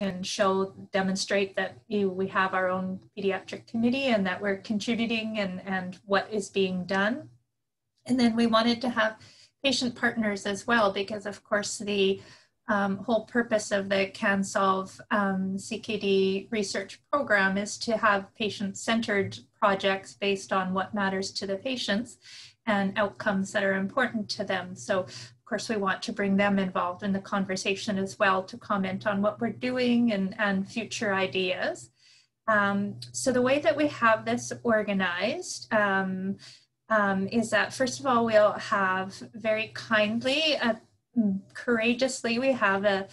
can demonstrate that we have our own pediatric committee and that we're contributing and what is being done. And then we wanted to have patient partners as well, because of course the whole purpose of the CanSolve CKD research program is to have patient-centered projects based on what matters to the patients and outcomes that are important to them. So of course we want to bring them involved in the conversation as well to comment on what we're doing and future ideas. So the way that we have this organized is that first of all, we'll have very kindly, courageously, we have a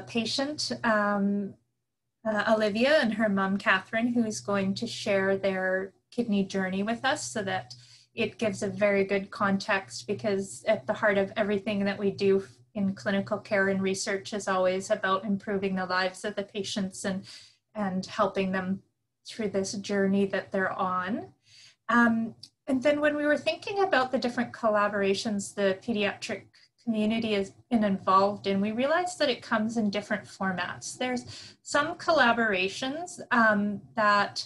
patient, Olivia, and her mom, Catherine, who is going to share their kidney journey with us so that it gives a very good context, because at the heart of everything that we do in clinical care and research is always about improving the lives of the patients and helping them through this journey that they're on. And then when we were thinking about the different collaborations the pediatric community has been involved in, we realized that it comes in different formats. There's some collaborations that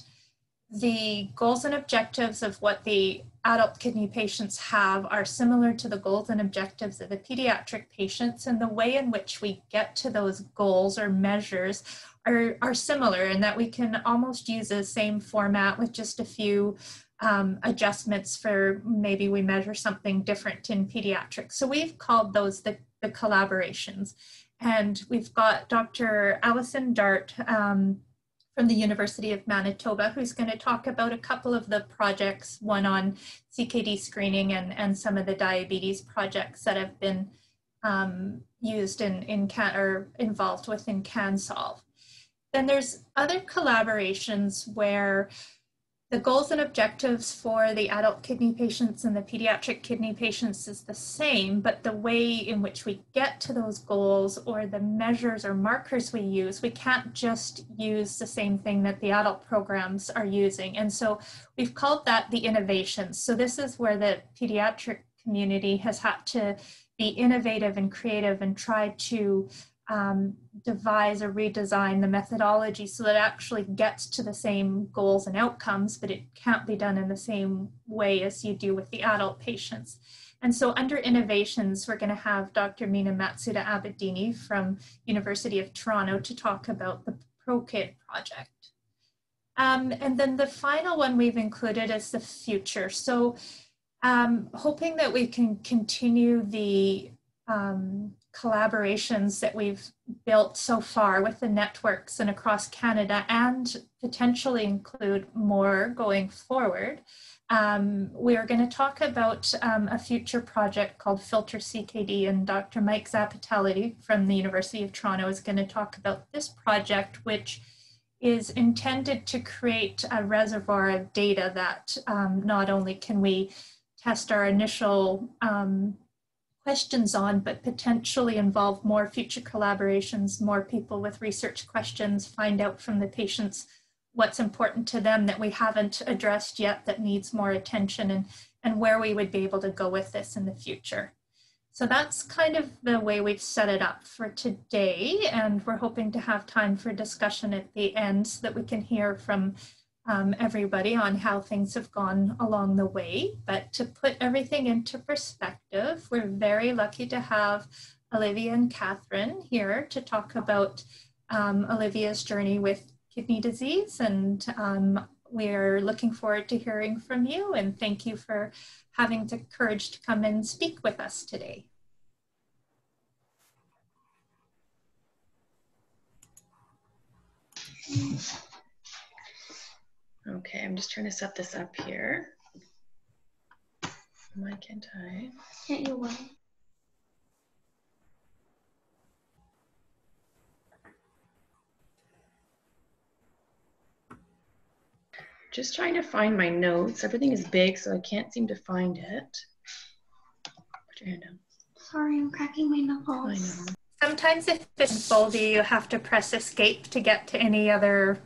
the goals and objectives of what the adult kidney patients have are similar to the goals and objectives of the pediatric patients, and the way in which we get to those goals or measures are similar, in that we can almost use the same format with just a few adjustments for maybe we measure something different in pediatrics. So we've called those the collaborations. And we've got Dr. Alison Dart from the University of Manitoba, who's going to talk about a couple of the projects, one on CKD screening and some of the diabetes projects that have been used or involved within CanSolve. Then there's other collaborations where the goals and objectives for the adult kidney patients and the pediatric kidney patients is the same, but the way in which we get to those goals or the measures or markers we use, we can't just use the same thing that the adult programs are using. And so we've called that the innovations. So this is where the pediatric community has had to be innovative and creative and try to devise or redesign the methodology so that it actually gets to the same goals and outcomes, but it can't be done in the same way as you do with the adult patients. And so under innovations, we're going to have Dr. Meena Matsuda Abedini from University of Toronto to talk about the ProKid project. And then the final one we've included is the future. So hoping that we can continue the collaborations that we've built so far with the networks and across Canada, and potentially include more going forward. We are going to talk about a future project called Filter CKD, and Dr. Mike Zapatelli from the University of Toronto is going to talk about this project, which is intended to create a reservoir of data that not only can we test our initial questions on, but potentially involve more future collaborations, more people with research questions, find out from the patients what's important to them that we haven't addressed yet that needs more attention, and where we would be able to go with this in the future. So that's kind of the way we've set it up for today, and we're hoping to have time for discussion at the end so that we can hear from everybody on how things have gone along the way. But to put everything into perspective, we're very lucky to have Olivia and Catherine here to talk about Olivia's journey with kidney disease, and we're looking forward to hearing from you, and thank you for having the courage to come and speak with us today. Okay, I'm just trying to set this up here. Why can't I? Can't you wait? Just trying to find my notes. Everything is big, so I can't seem to find it. Put your hand down. Sorry, I'm cracking my knuckles. I know. Sometimes if it's foldy, you have to press escape to get to any other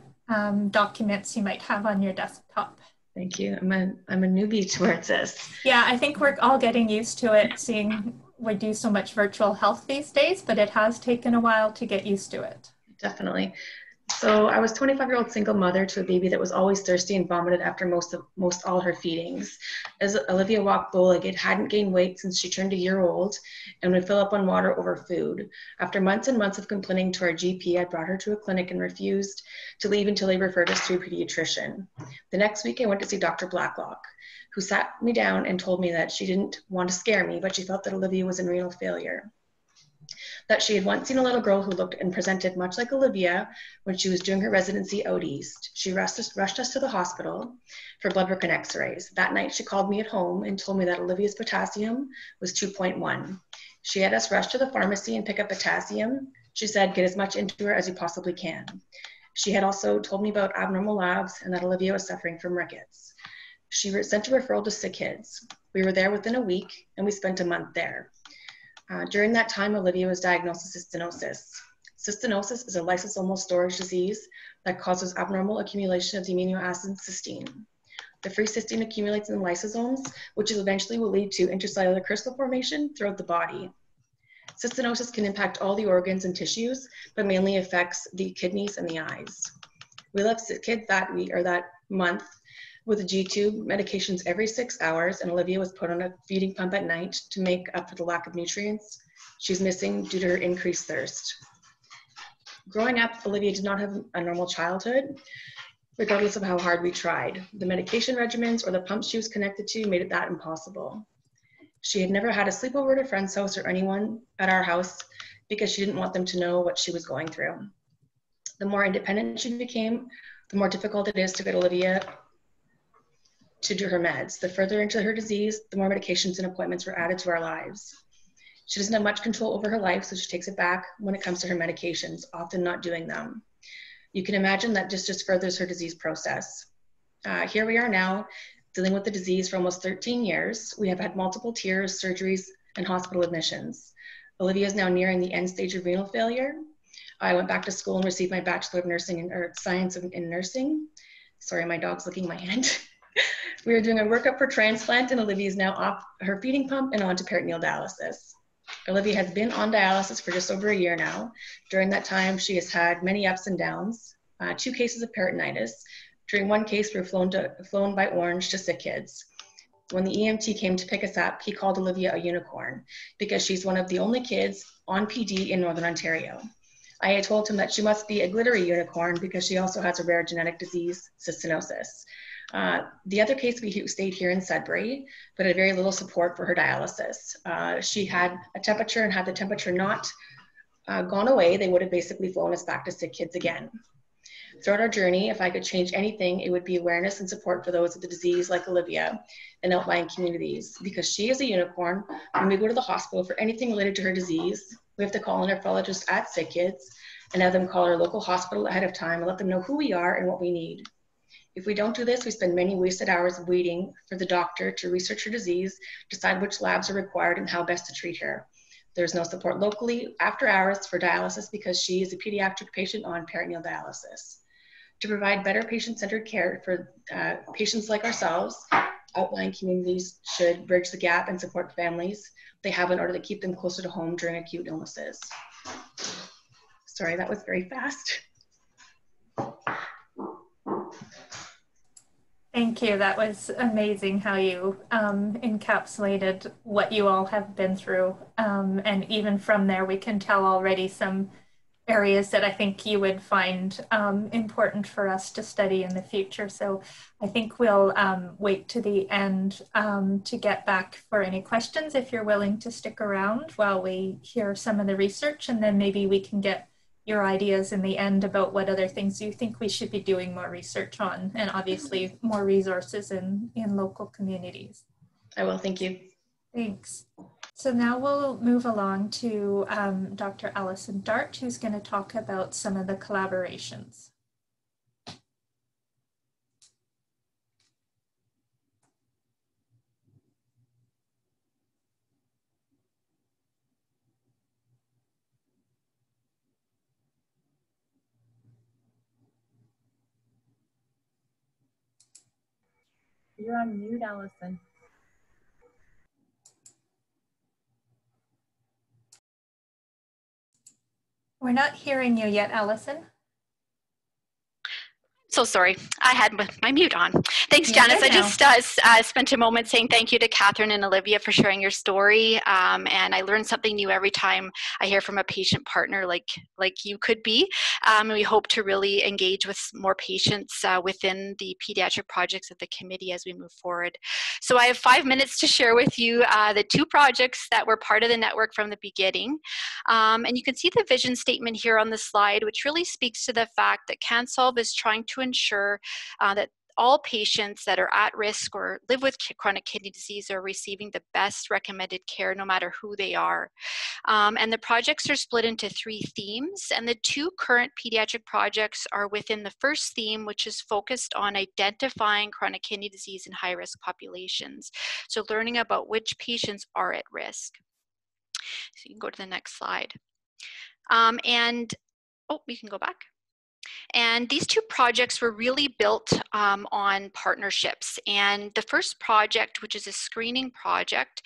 documents you might have on your desktop. Thank you. I'm a newbie towards this. Yeah, I think we're all getting used to it, seeing we do so much virtual health these days, but it has taken a while to get used to it. Definitely. So I was 25-year-old single mother to a baby that was always thirsty and vomited after most all her feedings. As Olivia walked bow-legged, hadn't gained weight since she turned a year old, and would fill up on water over food. After months and months of complaining to our GP, I brought her to a clinic and refused to leave until they referred us to a pediatrician. The next week, I went to see Dr. Blacklock, who sat me down and told me that she didn't want to scare me, but she felt that Olivia was in renal failure. That she had once seen a little girl who looked and presented much like Olivia when she was doing her residency out east. She rushed us to the hospital for blood work and x-rays. That night she called me at home and told me that Olivia's potassium was 2.1. She had us rush to the pharmacy and pick up potassium. She said, get as much into her as you possibly can. She had also told me about abnormal labs and that Olivia was suffering from rickets. She sent a referral to CKD. We were there within a week and we spent a month there. During that time, Olivia was diagnosed with cystinosis. Cystinosis is a lysosomal storage disease that causes abnormal accumulation of the amino acid cysteine. The free cysteine accumulates in lysosomes, which eventually will lead to intercellular crystal formation throughout the body. Cystinosis can impact all the organs and tissues, but mainly affects the kidneys and the eyes. We left CKD that month with a G-tube, medications every 6 hours, and Olivia was put on a feeding pump at night to make up for the lack of nutrients she's missing due to her increased thirst. Growing up, Olivia did not have a normal childhood, regardless of how hard we tried. The medication regimens or the pumps she was connected to made it that impossible. She had never had a sleepover at a friend's house or anyone at our house because she didn't want them to know what she was going through. The more independent she became, the more difficult it is to get Olivia to do her meds. The further into her disease, the more medications and appointments were added to our lives. She doesn't have much control over her life, so she takes it back when it comes to her medications, often not doing them. You can imagine that just furthers her disease process. Here we are now, dealing with the disease for almost 13 years. We have had multiple tears, surgeries, and hospital admissions. Olivia is now nearing the end stage of renal failure. I went back to school and received my Bachelor of Nursing or Science in Nursing. Sorry, my dog's licking my hand. We are doing a workup for transplant, and Olivia is now off her feeding pump and on to peritoneal dialysis. Olivia has been on dialysis for just over a year now. During that time, she has had many ups and downs, 2 cases of peritonitis. During one case, we were flown by Orange to CKD. When the EMT came to pick us up, he called Olivia a unicorn because she's one of the only kids on PD in Northern Ontario. I had told him that she must be a glittery unicorn because she also has a rare genetic disease, cystinosis. The other case, we stayed here in Sudbury, but had very little support for her dialysis. She had a temperature, and had the temperature not gone away, they would have basically flown us back to CKD again. Throughout our journey, if I could change anything, it would be awareness and support for those with the disease like Olivia in outlying communities. Because she is a unicorn, when we go to the hospital for anything related to her disease, we have to call a nephrologist at CKD and have them call our local hospital ahead of time and let them know who we are and what we need. If we don't do this, we spend many wasted hours waiting for the doctor to research her disease, decide which labs are required, and how best to treat her. There's no support locally after hours for dialysis because she is a pediatric patient on peritoneal dialysis. To provide better patient-centered care for patients like ourselves, outlying communities should bridge the gap and support families they have in order to keep them closer to home during acute illnesses. Sorry, that was very fast. Thank you. That was amazing how you encapsulated what you all have been through. And even from there, we can tell already some areas that I think you would find important for us to study in the future. So I think we'll wait to the end to get back for any questions if you're willing to stick around while we hear some of the research, and then maybe we can get your ideas in the end about what other things you think we should be doing more research on, and obviously more resources in local communities. I will, thank you. Thanks. So now we'll move along to Dr. Alison Dart, who's going to talk about some of the collaborations. You're on mute, Allison. We're not hearing you yet, Allison. So sorry, I had my mute on. Thanks, You're Janice. good I now. just spent a moment saying thank you to Catherine and Olivia for sharing your story. And I learn something new every time I hear from a patient partner like you could be. And we hope to really engage with more patients within the pediatric projects of the committee as we move forward. So I have 5 minutes to share with you the 2 projects that were part of the network from the beginning. And you can see the vision statement here on the slide, which really speaks to the fact that CanSolve is trying to ensure that all patients that are at risk or live with chronic kidney disease are receiving the best recommended care no matter who they are. And the projects are split into 3 themes, and the 2 current pediatric projects are within the first theme, which is focused on identifying chronic kidney disease in high-risk populations. So learning about which patients are at risk. So you can go to the next slide. We can go back. And these 2 projects were really built on partnerships. And the first project, which is a screening project,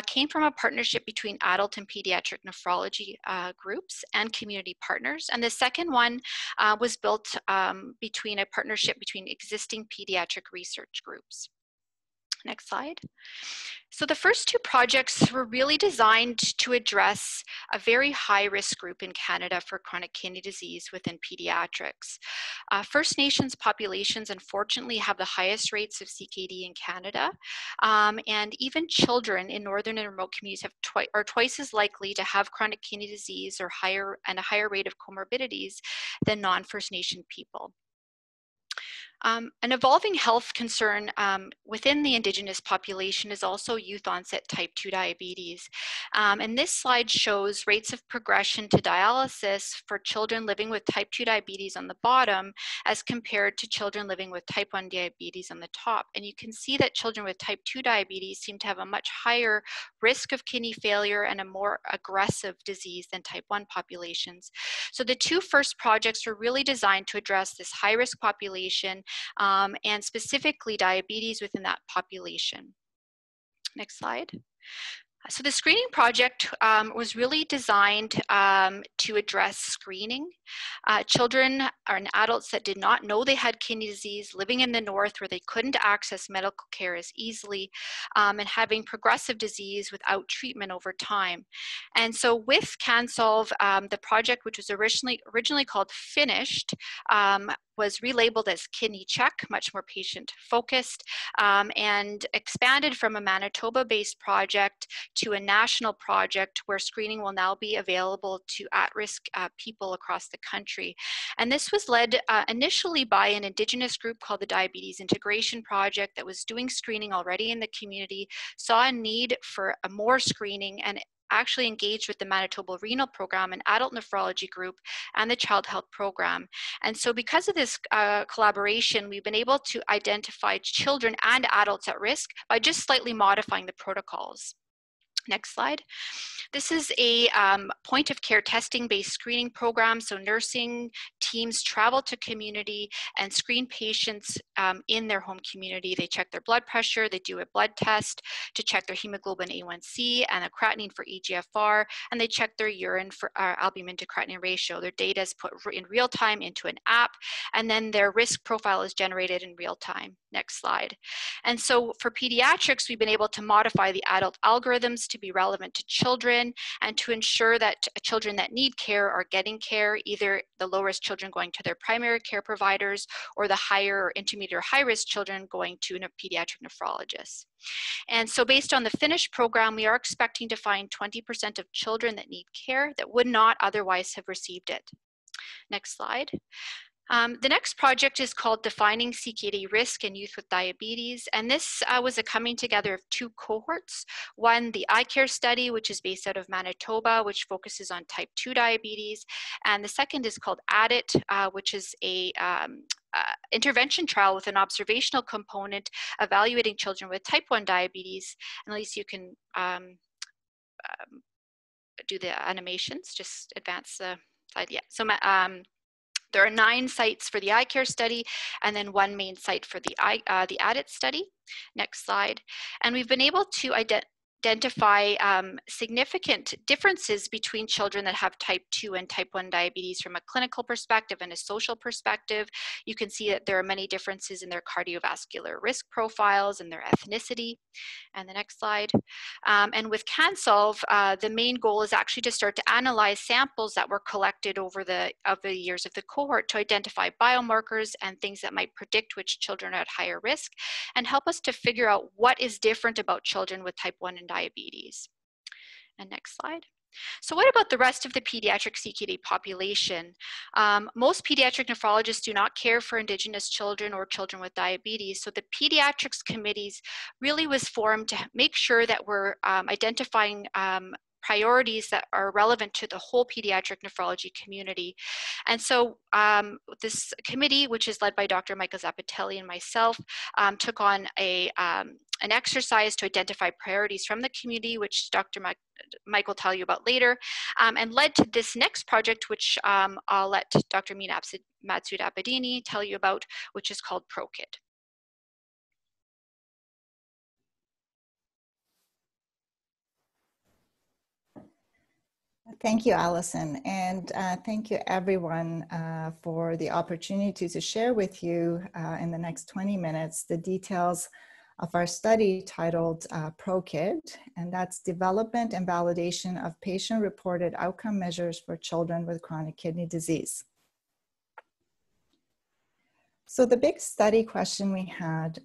came from a partnership between adult and pediatric nephrology groups and community partners. And the second one was built between a partnership between existing pediatric research groups. Next slide. So the first 2 projects were really designed to address a very high-risk group in Canada for chronic kidney disease within pediatrics. First Nations populations, unfortunately, have the highest rates of CKD in Canada, and even children in northern and remote communities are twice as likely to have chronic kidney disease or a higher rate of comorbidities than non-First Nation people. An evolving health concern within the Indigenous population is also youth onset type 2 diabetes. And this slide shows rates of progression to dialysis for children living with type 2 diabetes on the bottom as compared to children living with type 1 diabetes on the top. And you can see that children with type 2 diabetes seem to have a much higher risk of kidney failure and a more aggressive disease than type 1 populations. So the 2 first projects were really designed to address this high-risk population and specifically diabetes within that population. Next slide. So the screening project was really designed to address screening. Children and adults that did not know they had kidney disease, living in the north where they couldn't access medical care as easily, and having progressive disease without treatment over time. And so with CanSolve, the project, which was originally called Finished, was relabeled as Kidney Check, much more patient focused, and expanded from a Manitoba-based project to a national project where screening will now be available to at-risk people across the country. And this was led initially by an Indigenous group called the Diabetes Integration Project that was doing screening already in the community, saw a need for more screening, and actually engaged with the Manitoba Renal Program, an adult nephrology group, and the Child Health Program. And so because of this collaboration, we've been able to identify children and adults at risk by just slightly modifying the protocols. Next slide. This is a point of care testing based screening program. So nursing teams travel to community and screen patients in their home community. They check their blood pressure, they do a blood test to check their hemoglobin A1C and a creatinine for eGFR, and they check their urine for albumin to creatinine ratio. Their data is put in real time into an app, and then their risk profile is generated in real time. Next slide. And so for pediatrics, we've been able to modify the adult algorithms to be relevant to children and to ensure that children that need care are getting care, either the low risk children going to their primary care providers or the higher or intermediate or high risk children going to a pediatric nephrologist. And so based on the Finished program, we are expecting to find 20% of children that need care that would not otherwise have received it. Next slide. The next project is called Defining CKD Risk in Youth with Diabetes, and this was a coming together of 2 cohorts. One, the iCare study, which is based out of Manitoba, which focuses on type 2 diabetes, and the second is called ADIT, which is a intervention trial with an observational component evaluating children with type 1 diabetes. And at least you can do the animations, just advance the slide. Yeah, so there are 9 sites for the iCare study and then 1 main site for the ADIT study. Next slide. And we've been able to identify significant differences between children that have type 2 and type 1 diabetes from a clinical perspective and a social perspective. You can see that there are many differences in their cardiovascular risk profiles and their ethnicity. And the next slide. And with CanSolve, the main goal is actually to start to analyze samples that were collected over the years of the cohort to identify biomarkers and things that might predict which children are at higher risk and help us to figure out what is different about children with type 1 and diabetes. And next slide. So what about the rest of the pediatric CKD population? Most pediatric nephrologists do not care for Indigenous children or children with diabetes. So the pediatrics committees really was formed to make sure that we're identifying priorities that are relevant to the whole pediatric nephrology community. And so this committee, which is led by Dr. Michael Zapatelli and myself, took on an exercise to identify priorities from the community, which Dr. Mike will tell you about later, and led to this next project, which I'll let Dr. Meena Matsud-Abedini tell you about, which is called ProKid. Thank you, Allison, and thank you everyone for the opportunity to share with you in the next 20 minutes the details of our study titled ProKid, and that's Development and Validation of Patient-Reported Outcome Measures for Children with Chronic Kidney Disease. So the big study question we had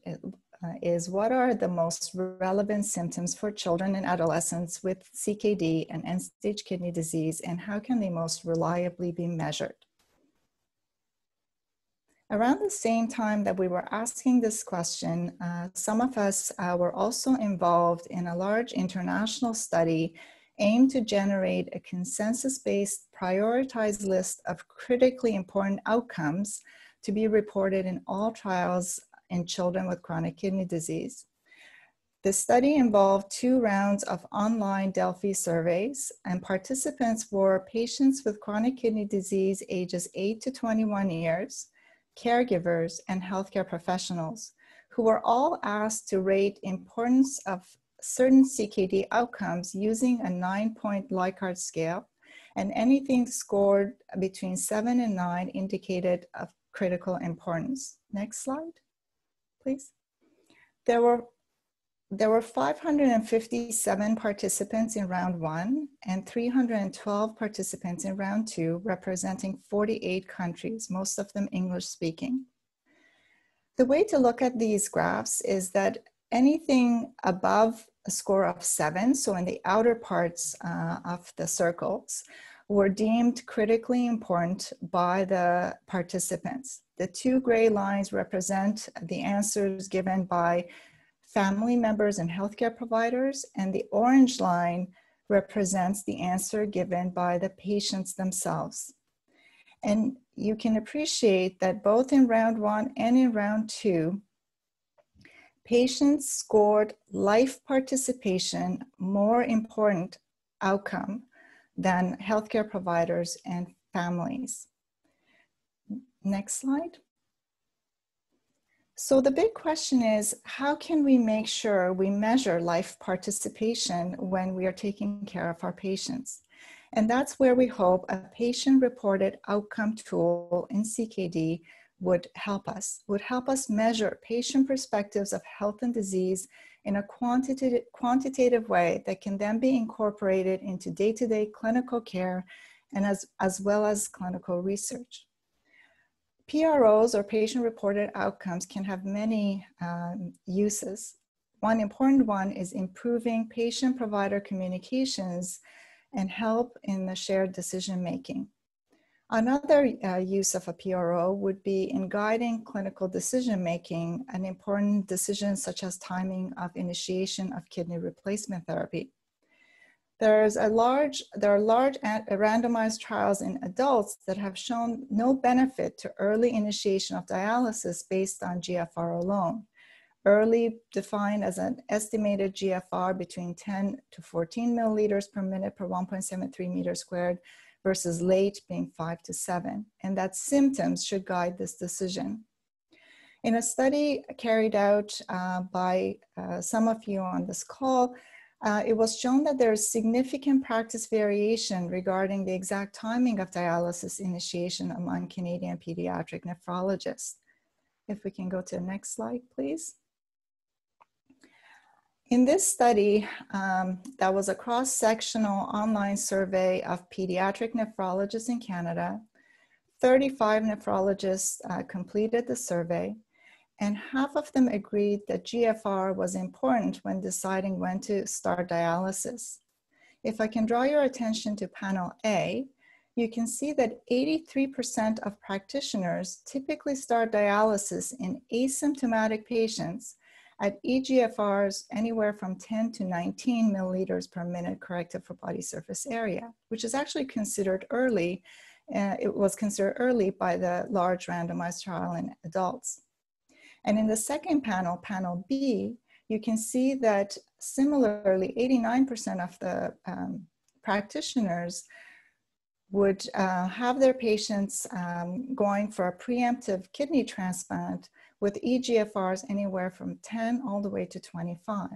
is what are the most relevant symptoms for children and adolescents with CKD and end-stage kidney disease, and how can they most reliably be measured? Around the same time that we were asking this question, some of us were also involved in a large international study aimed to generate a consensus-based prioritized list of critically important outcomes to be reported in all trials in children with chronic kidney disease. The study involved 2 rounds of online Delphi surveys, and participants were patients with chronic kidney disease ages 8 to 21 years, caregivers, and healthcare professionals, who were all asked to rate importance of certain CKD outcomes using a 9-point Likert scale, and anything scored between 7 and 9 indicated of critical importance. Next slide, please. There were 557 participants in round 1 and 312 participants in round 2, representing 48 countries, most of them English speaking. The way to look at these graphs is that anything above a score of 7, so in the outer parts of the circles, were deemed critically important by the participants. The 2 gray lines represent the answers given by family members and healthcare providers, and the orange line represents the answer given by the patients themselves. And you can appreciate that both in round 1 and in round 2, patients scored life participation more important outcome than healthcare providers and families. Next slide. So the big question is, how can we make sure we measure life participation when we are taking care of our patients? And that's where we hope a patient-reported outcome tool in CKD would help us measure patient perspectives of health and disease in a quantitative way that can then be incorporated into day-to-day clinical care and as well as clinical research. PROs, or patient-reported outcomes, can have many uses. One important one is improving patient-provider communications and help in the shared decision-making. Another use of a PRO would be in guiding clinical decision-making and important decisions such as timing of initiation of kidney replacement therapy. There are large randomized trials in adults that have shown no benefit to early initiation of dialysis based on GFR alone. Early defined as an estimated GFR between 10 to 14 milliliters per minute per 1.73 meters squared versus late being 5 to 7, and that symptoms should guide this decision. In a study carried out by some of you on this call, it was shown that there is significant practice variation regarding the exact timing of dialysis initiation among Canadian pediatric nephrologists. If we can go to the next slide, please. In this study, that was a cross-sectional online survey of pediatric nephrologists in Canada. 35 nephrologists completed the survey, and half of them agreed that GFR was important when deciding when to start dialysis. If I can draw your attention to panel A, you can see that 83% of practitioners typically start dialysis in asymptomatic patients at eGFRs anywhere from 10 to 19 milliliters per minute corrected for body surface area, which is actually considered early. It was considered early by the large randomized trial in adults. And in the second panel, panel B, you can see that similarly, 89% of the practitioners would have their patients going for a preemptive kidney transplant with eGFRs anywhere from 10 all the way to 25.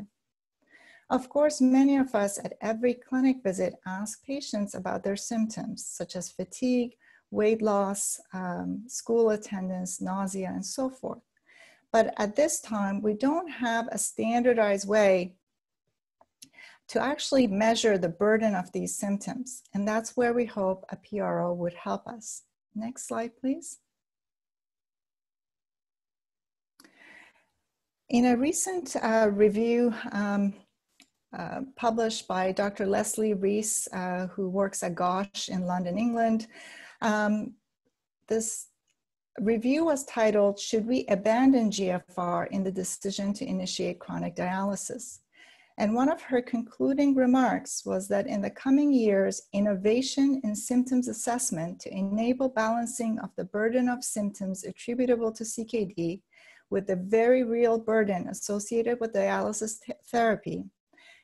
Of course, many of us at every clinic visit ask patients about their symptoms, such as fatigue, weight loss, school attendance, nausea, and so forth. But at this time, we don't have a standardized way to actually measure the burden of these symptoms. And that's where we hope a PRO would help us. Next slide, please. In a recent review published by Dr. Leslie Rees, who works at Gosh in London, England, this review was titled, "Should we abandon GFR in the decision to initiate chronic dialysis?" And one of her concluding remarks was that in the coming years, innovation in symptoms assessment to enable balancing of the burden of symptoms attributable to CKD with the very real burden associated with dialysis therapy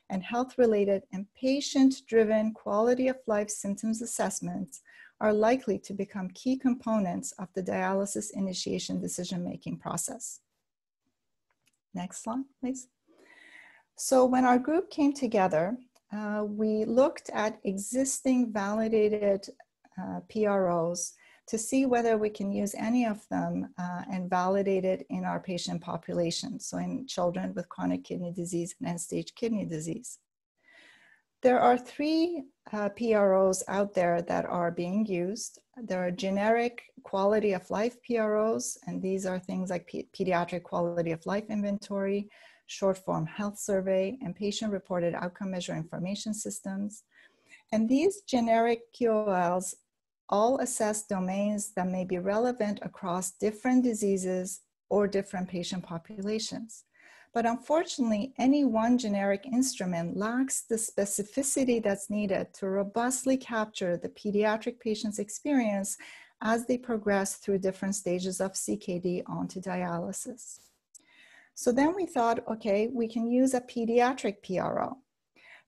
and health-related and patient-driven quality of life symptoms assessments are likely to become key components of the dialysis initiation decision-making process. Next slide, please. So when our group came together, we looked at existing validated PROs to see whether we can use any of them and validate it in our patient population, so in children with chronic kidney disease and end-stage kidney disease. There are three PROs out there that are being used. There are generic quality of life PROs, and these are things like pediatric quality of life inventory, short form health survey, and patient-reported outcome measure information systems. And these generic QOLs all assess domains that may be relevant across different diseases or different patient populations. But unfortunately, any one generic instrument lacks the specificity that's needed to robustly capture the pediatric patient's experience as they progress through different stages of CKD onto dialysis. So then we thought, okay, we can use a pediatric PRO.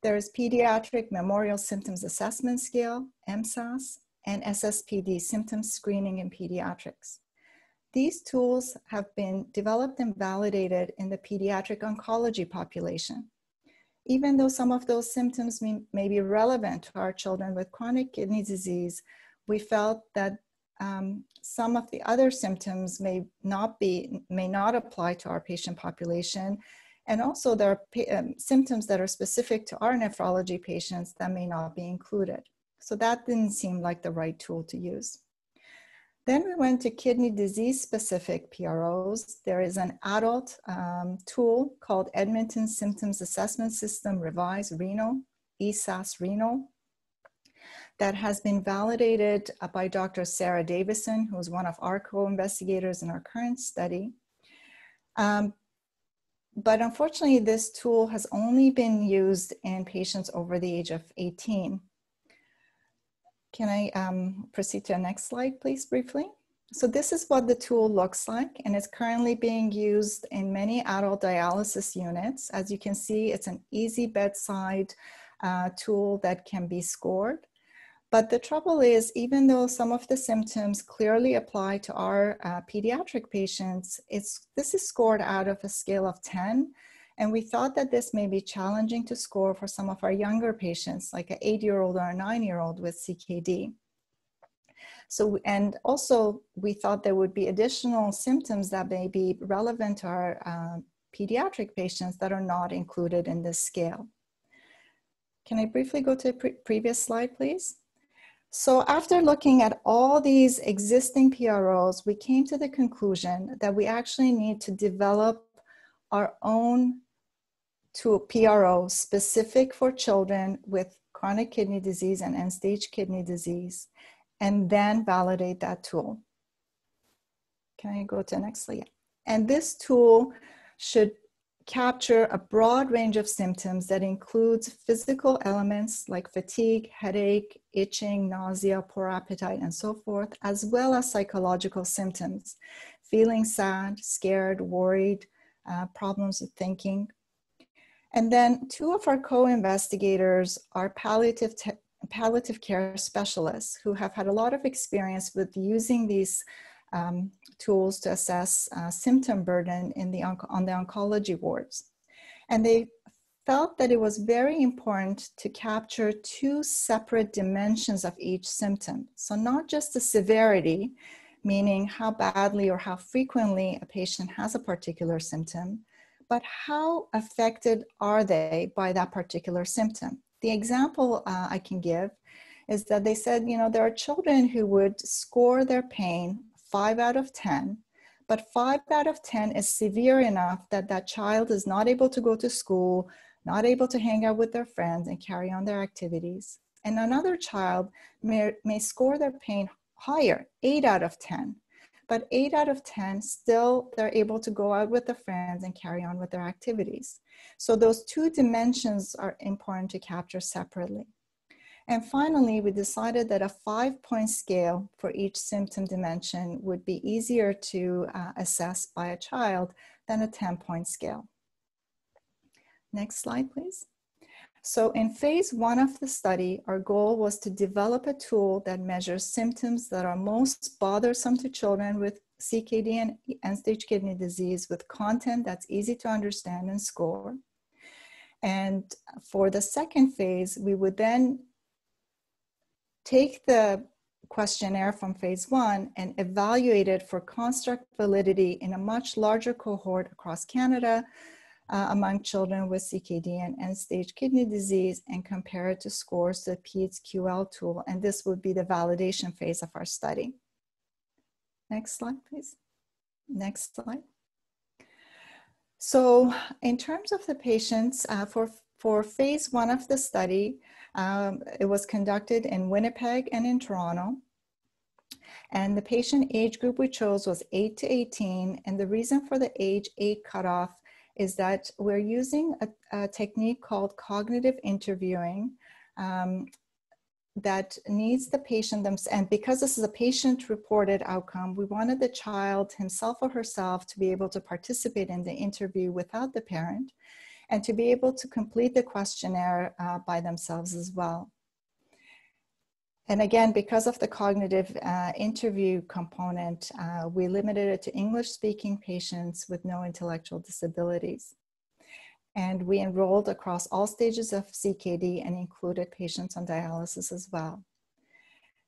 There is Pediatric Memorial Symptoms Assessment Scale, MSAS, and SSPD, Symptom Screening in Pediatrics. These tools have been developed and validated in the pediatric oncology population. Even though some of those symptoms may be relevant to our children with chronic kidney disease, we felt that some of the other symptoms may not apply to our patient population. And also there are symptoms that are specific to our nephrology patients that may not be included. So that didn't seem like the right tool to use. Then we went to kidney disease specific PROs. There is an adult tool called Edmonton Symptoms Assessment System Revised Renal, ESAS Renal, that has been validated by Dr. Sarah Davison, who is one of our co-investigators in our current study. But unfortunately, this tool has only been used in patients over the age of 18. Can I proceed to the next slide, please, briefly? So this is what the tool looks like, and it's currently being used in many adult dialysis units. As you can see, it's an easy bedside tool that can be scored. But the trouble is, even though some of the symptoms clearly apply to our pediatric patients, this is scored out of a scale of 10, And we thought that this may be challenging to score for some of our younger patients, like an 8-year-old or a 9-year-old with CKD. So, and also we thought there would be additional symptoms that may be relevant to our pediatric patients that are not included in this scale. Can I briefly go to the previous slide, please? So after looking at all these existing PROs, we came to the conclusion that we actually need to develop our own PRO specific for children with chronic kidney disease and end-stage kidney disease, and then validate that tool. Can I go to the next slide? And this tool should capture a broad range of symptoms that includes physical elements like fatigue, headache, itching, nausea, poor appetite, and so forth, as well as psychological symptoms, feeling sad, scared, worried, problems with thinking. And then 2 of our co-investigators are palliative care specialists who have had a lot of experience with using these tools to assess symptom burden in on the oncology wards. And they felt that it was very important to capture 2 separate dimensions of each symptom. So not just the severity, meaning how badly or how frequently a patient has a particular symptom, but how affected are they by that particular symptom? The example I can give is that they said, you know, there are children who would score their pain 5 out of 10, but 5 out of 10 is severe enough that that child is not able to go to school, not able to hang out with their friends and carry on their activities. And another child may score their pain higher, 8 out of 10. But 8 out of 10, still they're able to go out with their friends and carry on with their activities. So those 2 dimensions are important to capture separately. And finally, we decided that a 5-point scale for each symptom dimension would be easier to assess by a child than a 10-point scale. Next slide, please. So in phase 1 of the study, our goal was to develop a tool that measures symptoms that are most bothersome to children with CKD and end-stage kidney disease with content that's easy to understand and score. And for the second phase, we would then take the questionnaire from phase 1 and evaluate it for construct validity in a much larger cohort across Canada, among children with CKD and end-stage kidney disease, and compare it to scores to the PedsQL tool. And this would be the validation phase of our study. Next slide, please. Next slide. So in terms of the patients, for phase 1 of the study, it was conducted in Winnipeg and in Toronto. And the patient age group we chose was 8 to 18. And the reason for the age 8 cutoff is that we're using a technique called cognitive interviewing that needs the patient themselves. And because this is a patient-reported outcome, we wanted the child himself or herself to be able to participate in the interview without the parent and to be able to complete the questionnaire by themselves as well. And again, because of the cognitive interview component, we limited it to English-speaking patients with no intellectual disabilities. And we enrolled across all stages of CKD and included patients on dialysis as well.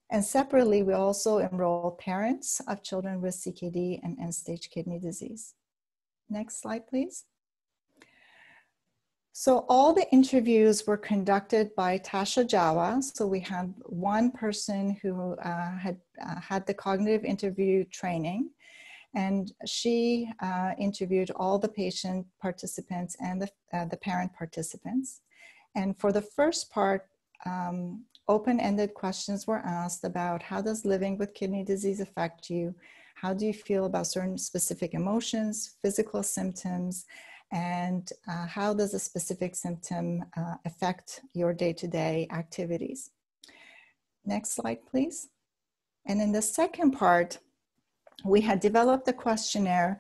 And separately, we also enrolled parents of children with CKD and end-stage kidney disease. Next slide, please. So all the interviews were conducted by Tasha Jawa. So we had one person who had the cognitive interview training, and she interviewed all the patient participants and the parent participants. And for the first part, open-ended questions were asked about how does living with kidney disease affect you? How do you feel about certain specific emotions, physical symptoms, and how does a specific symptom affect your day-to-day activities? Next slide, please. And in the second part, we had developed a questionnaire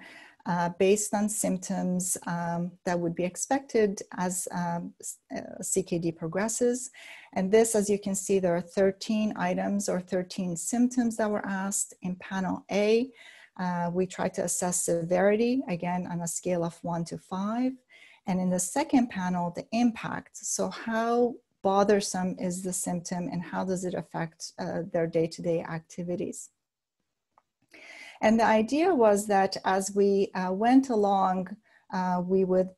based on symptoms that would be expected as CKD progresses. And this, as you can see, there are 13 items or 13 symptoms that were asked. In panel A, we tried to assess severity, again, on a scale of 1 to 5. And in the second panel, the impact. So how bothersome is the symptom and how does it affect their day-to-day activities? And the idea was that as we went along, we would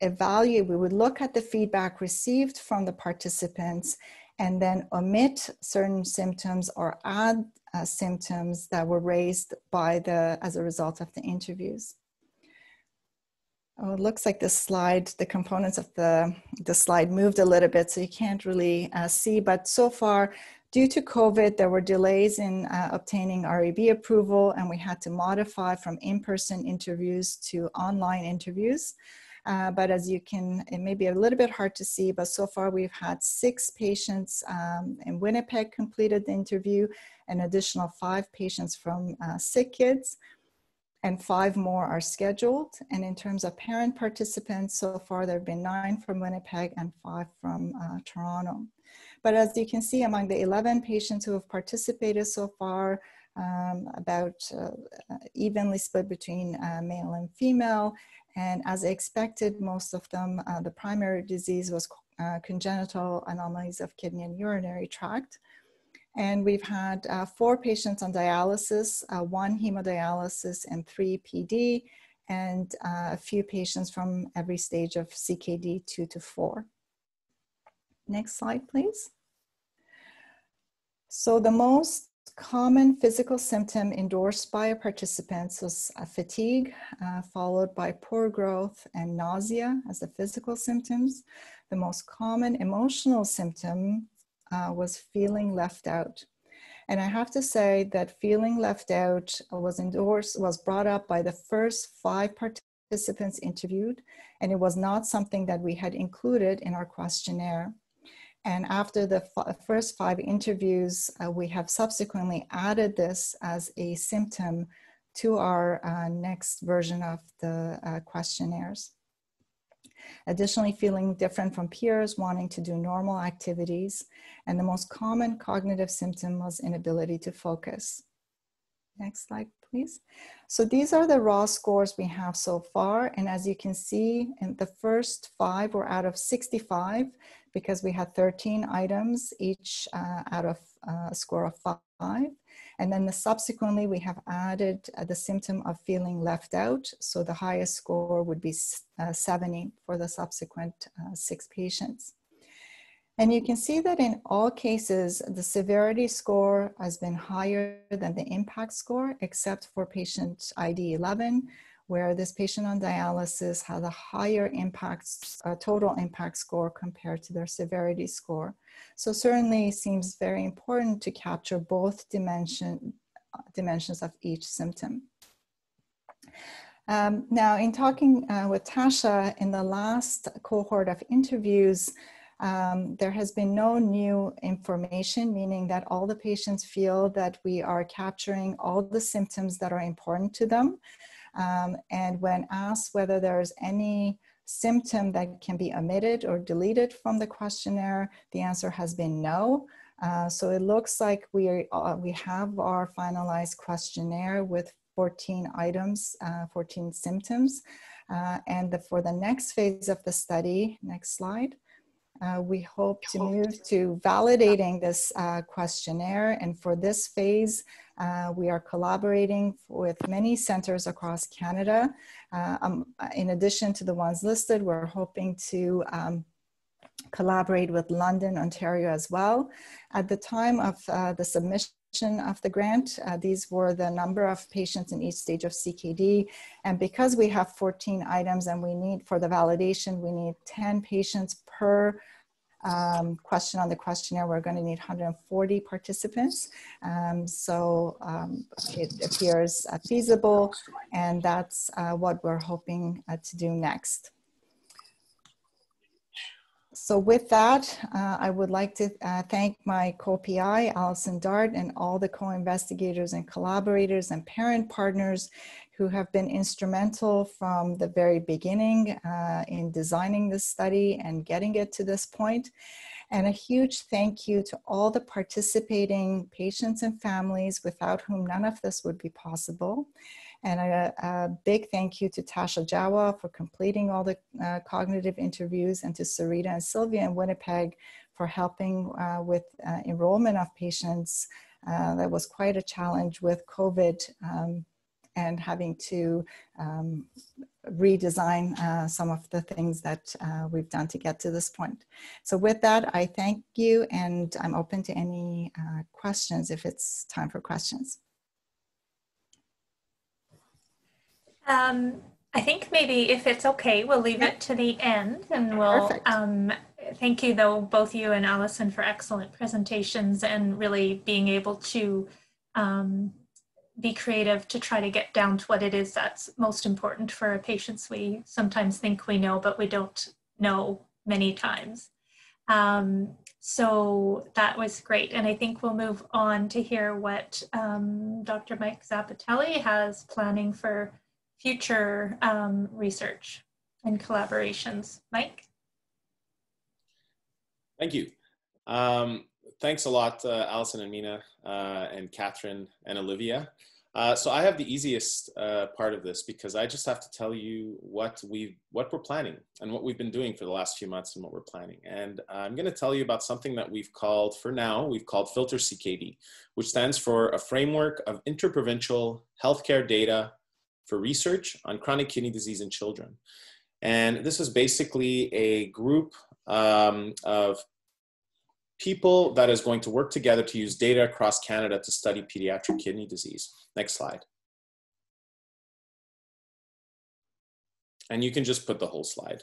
evaluate, we would look at the feedback received from the participants and then omit certain symptoms or add symptoms that were raised by as a result of the interviews. Oh, it looks like this slide, the components of the slide moved a little bit, so you can't really see, but so far, due to COVID, there were delays in obtaining REB approval, and we had to modify from in-person interviews to online interviews. But as you can, it may be a little bit hard to see, but so far we've had 6 patients in Winnipeg completed the interview, an additional 5 patients from Sick Kids, and 5 more are scheduled. And in terms of parent participants, so far there have been 9 from Winnipeg and 5 from Toronto. But as you can see, among the 11 patients who have participated so far, about evenly split between male and female. And as expected, most of them, the primary disease was congenital anomalies of kidney and urinary tract. And we've had 4 patients on dialysis, 1 hemodialysis and 3 PD, and a few patients from every stage of CKD 2 to 4. Next slide, please. So the most common physical symptom endorsed by participants was fatigue, followed by poor growth and nausea as the physical symptoms. The most common emotional symptom was feeling left out. And I have to say that feeling left out was brought up by the first 5 participants interviewed, and it was not something that we had included in our questionnaire. And after the first 5 interviews, we have subsequently added this as a symptom to our next version of the questionnaires. Additionally, feeling different from peers, wanting to do normal activities, and the most common cognitive symptom was inability to focus. Next slide, please. So these are the raw scores we have so far. And as you can see, in the first 5 were out of 65 because we had 13 items, each out of a score of 5. And then subsequently, we have added the symptom of feeling left out. So the highest score would be 70 for the subsequent 6 patients. And you can see that in all cases, the severity score has been higher than the impact score, except for patient ID 11, where this patient on dialysis has a higher total impact score compared to their severity score. So certainly seems very important to capture both dimensions of each symptom. Now, in talking with Tasha in the last cohort of interviews, there has been no new information, meaning that all the patients feel that we are capturing all the symptoms that are important to them. And when asked whether there's any symptom that can be omitted or deleted from the questionnaire, the answer has been no. So it looks like we have our finalized questionnaire with 14 items, 14 symptoms. And for the next phase of the study, next slide, we hope to move to validating this questionnaire. And for this phase, we are collaborating with many centers across Canada. In addition to the ones listed, we're hoping to collaborate with London, Ontario as well. At the time of the submission of the grant, these were the number of patients in each stage of CKD. And because we have 14 items and we need, for the validation, we need 10 patients per question on the questionnaire, we're going to need 140 participants. So it appears feasible, and that's what we're hoping to do next. So with that, I would like to thank my co-PI, Alison Dart, and all the co-investigators and collaborators and parent partners who have been instrumental from the very beginning in designing this study and getting it to this point. And a huge thank you to all the participating patients and families without whom none of this would be possible. And a big thank you to Tasha Jawa for completing all the cognitive interviews, and to Sarita and Sylvia in Winnipeg for helping with enrollment of patients. That was quite a challenge with COVID and having to redesign some of the things that we've done to get to this point. So with that, I thank you, and I'm open to any questions if it's time for questions. I think maybe if it's okay, we'll leave it to the end, and we'll thank you though, both you and Allison, for excellent presentations and really being able to be creative to try to get down to what it is that's most important for our patients. We sometimes think we know, but we don't know many times. So that was great. And I think we'll move on to hear what Dr. Mike Zappatelli has planning for future research and collaborations. Mike? Thank you. Thanks a lot, Allison and Mina and Catherine and Olivia. So I have the easiest part of this, because I just have to tell you what we're planning and what we've been doing for the last few months and what we're planning. And I'm going to tell you about something that we've called, for now, we've called Filter CKD, which stands for a framework of interprovincial healthcare data for research on chronic kidney disease in children. And this is basically a group of people that is going to work together to use data across Canada to study pediatric kidney disease. Next slide. And you can just put the whole slide.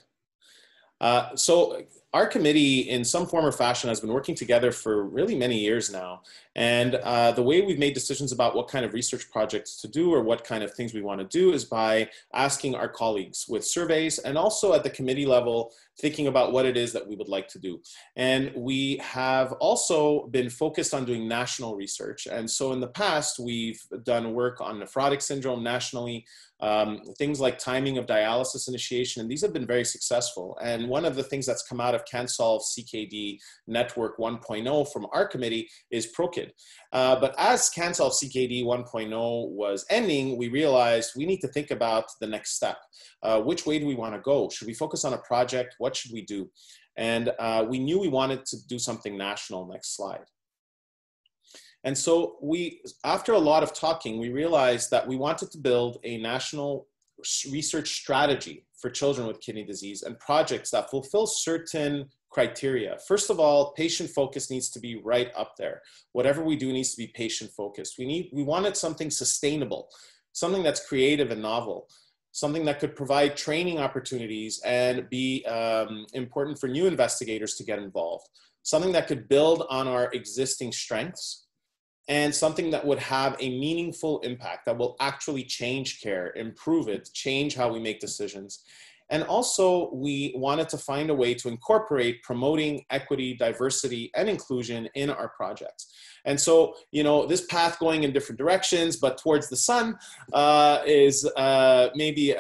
So our committee, in some form or fashion, has been working together for really many years now. And the way we've made decisions about what kind of research projects to do or what kind of things we want to do is by asking our colleagues with surveys, and also at the committee level, thinking about what it is that we would like to do. And we have also been focused on doing national research. And so in the past, we've done work on nephrotic syndrome nationally, things like timing of dialysis initiation, and these have been very successful. And one of the things that's come out of CanSolve CKD Network 1.0 from our committee is ProKid. But as CanSolve CKD 1.0 was ending, we realized we need to think about the next step. Which way do we want to go? Should we focus on a project? What should we do? And we knew we wanted to do something national. Next slide. And so after a lot of talking, we realized that we wanted to build a national research strategy for children with kidney disease and projects that fulfill certain criteria. First of all, patient focus needs to be right up there. Whatever we do needs to be patient focused. We wanted something sustainable, something that's creative and novel, something that could provide training opportunities and be important for new investigators to get involved, something that could build on our existing strengths, and something that would have a meaningful impact that will actually change care, improve it, change how we make decisions. And also, we wanted to find a way to incorporate promoting equity, diversity, and inclusion in our projects. And so, you know, this path going in different directions, but towards the sun is maybe,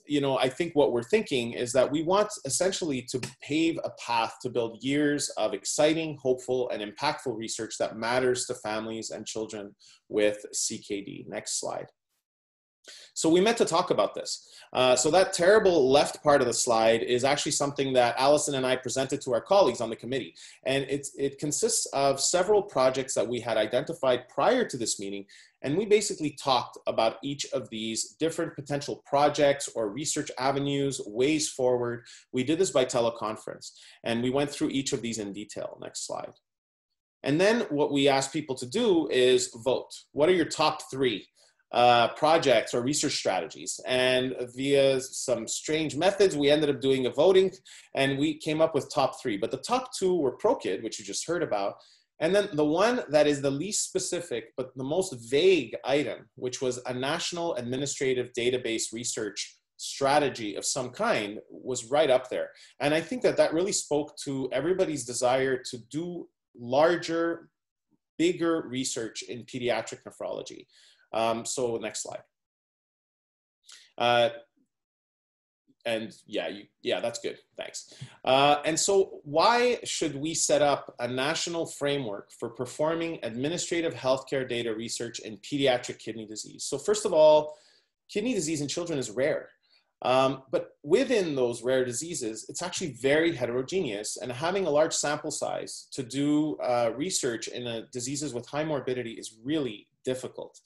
you know, I think what we're thinking is that we want essentially to pave a path to build years of exciting, hopeful, and impactful research that matters to families and children with CKD. Next slide. So we meant to talk about this. So that terrible left part of the slide is actually something that Allison and I presented to our colleagues on the committee. And it consists of several projects that we had identified prior to this meeting. And we basically talked about each of these different potential projects or research avenues, ways forward. We did this by teleconference, and we went through each of these in detail. Next slide. And then what we asked people to do is vote. What are your top 3 projects or research strategies? And via some strange methods, we ended up doing a voting, and we came up with top 3. But the top 2 were ProKid, which you just heard about. And then the one that is the least specific, but the most vague item, which was a national administrative database research strategy of some kind, was right up there. And I think that that really spoke to everybody's desire to do larger, bigger research in pediatric nephrology. So next slide. and yeah, that's good. Thanks. And so why should we set up a national framework for performing administrative healthcare data research in pediatric kidney disease? So first of all, kidney disease in children is rare. But within those rare diseases, it's actually very heterogeneous, and having a large sample size to do research in diseases with high morbidity is really difficult.